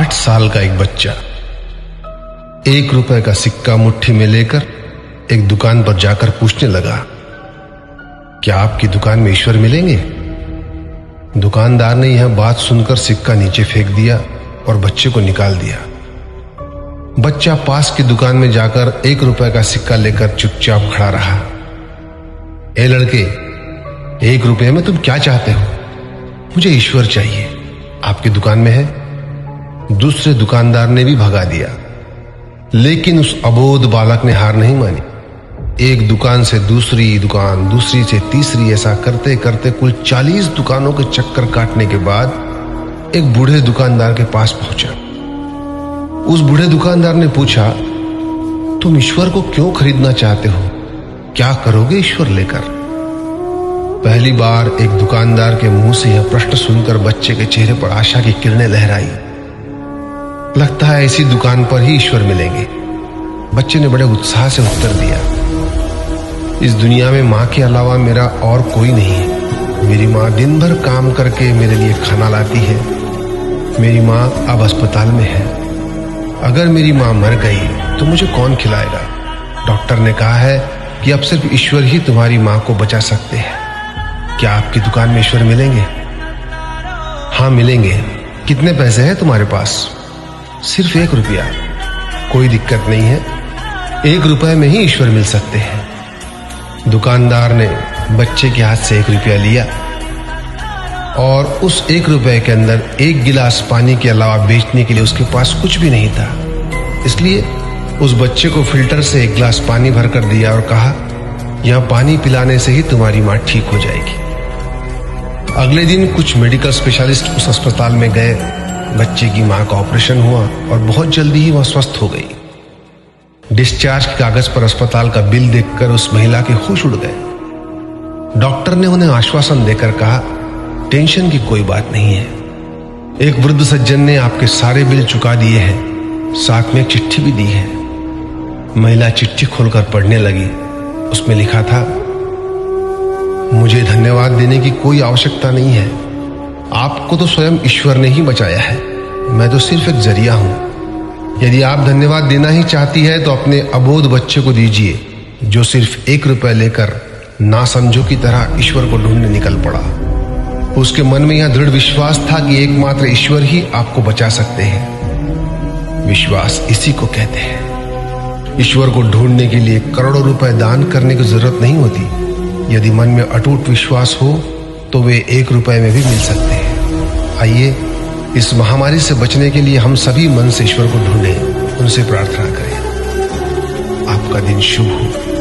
8 साल का एक बच्चा 1 रुपए का सिक्का मुट्ठी में लेकर एक दुकान पर जाकर पूछने लगा, क्या आपकी दुकान में ईश्वर मिलेंगे? दुकानदार ने यह बात सुनकर सिक्का नीचे फेंक दिया और बच्चे को निकाल दिया। बच्चा पास की दुकान में जाकर 1 रुपए का सिक्का लेकर चुपचाप खड़ा रहा। ए लड़के, 1 रुपए में तुम क्या चाहते हो? मुझे ईश्वर चाहिए, आपकी दुकान में है। दूसरे दुकानदार ने भी भगा दिया, लेकिन उस अबोध बालक ने हार नहीं मानी। एक दुकान से दूसरी दुकान, दूसरी से तीसरी, ऐसा करते करते कुल 40 दुकानों के चक्कर काटने के बाद एक बूढ़े दुकानदार के पास पहुंचा। उस बूढ़े दुकानदार ने पूछा, तुम ईश्वर को क्यों खरीदना चाहते हो? क्या करोगे ईश्वर लेकर? पहली बार एक दुकानदार के मुंह से यह प्रश्न सुनकर बच्चे के चेहरे पर आशा की किरणें लहराई। लगता है इसी दुकान पर ही ईश्वर मिलेंगे। बच्चे ने बड़े उत्साह से उत्तर दिया, इस दुनिया में माँ के अलावा मेरा और कोई नहीं है। मेरी माँ दिन भर काम करके मेरे लिए खाना लाती है। मेरी माँ अब अस्पताल में है। अगर मेरी माँ मर गई तो मुझे कौन खिलाएगा? डॉक्टर ने कहा है कि अब सिर्फ ईश्वर ही तुम्हारी माँ को बचा सकते हैं। क्या आपकी दुकान में ईश्वर मिलेंगे? हाँ मिलेंगे। कितने पैसे हैं तुम्हारे पास? सिर्फ 1 रुपया। कोई दिक्कत नहीं है, 1 रुपए में ही ईश्वर मिल सकते हैं। दुकानदार ने बच्चे के हाथ से 1 रुपया लिया और उस 1 रुपए के अंदर 1 गिलास पानी के अलावा बेचने के लिए उसके पास कुछ भी नहीं था। इसलिए उस बच्चे को फिल्टर से 1 गिलास पानी भरकर दिया और कहा, यह पानी पिलाने से ही तुम्हारी माँ ठीक हो जाएगी। अगले दिन कुछ मेडिकल स्पेशलिस्ट उस अस्पताल में गए। बच्चे की मां का ऑपरेशन हुआ और बहुत जल्दी ही वह स्वस्थ हो गई। डिस्चार्ज के कागज पर अस्पताल का बिल देखकर उस महिला के होश उड़ गए। डॉक्टर ने उन्हें आश्वासन देकर कहा, टेंशन की कोई बात नहीं है। एक वृद्ध सज्जन ने आपके सारे बिल चुका दिए हैं, साथ में एक चिट्ठी भी दी है। महिला चिट्ठी खोलकर पढ़ने लगी। उसमें लिखा था, मुझे धन्यवाद देने की कोई आवश्यकता नहीं है। आपको तो स्वयं ईश्वर ने ही बचाया है। मैं तो सिर्फ एक जरिया हूं। यदि आप धन्यवाद देना ही चाहती है तो अपने अबोध बच्चे को दीजिए, जो सिर्फ 1 रुपए लेकर नासमझों की तरह ईश्वर को ढूंढने निकल पड़ा। उसके मन में यह दृढ़ विश्वास था कि एकमात्र ईश्वर ही आपको बचा सकते हैं। विश्वास इसी को कहते हैं। ईश्वर को ढूंढने के लिए करोड़ों रुपए दान करने की जरूरत नहीं होती। यदि मन में अटूट विश्वास हो तो वे 1 रुपए में भी मिल सकते हैं। आइए इस महामारी से बचने के लिए हम सभी मन से ईश्वर को ढूंढें, उनसे प्रार्थना करें। आपका दिन शुभ हो।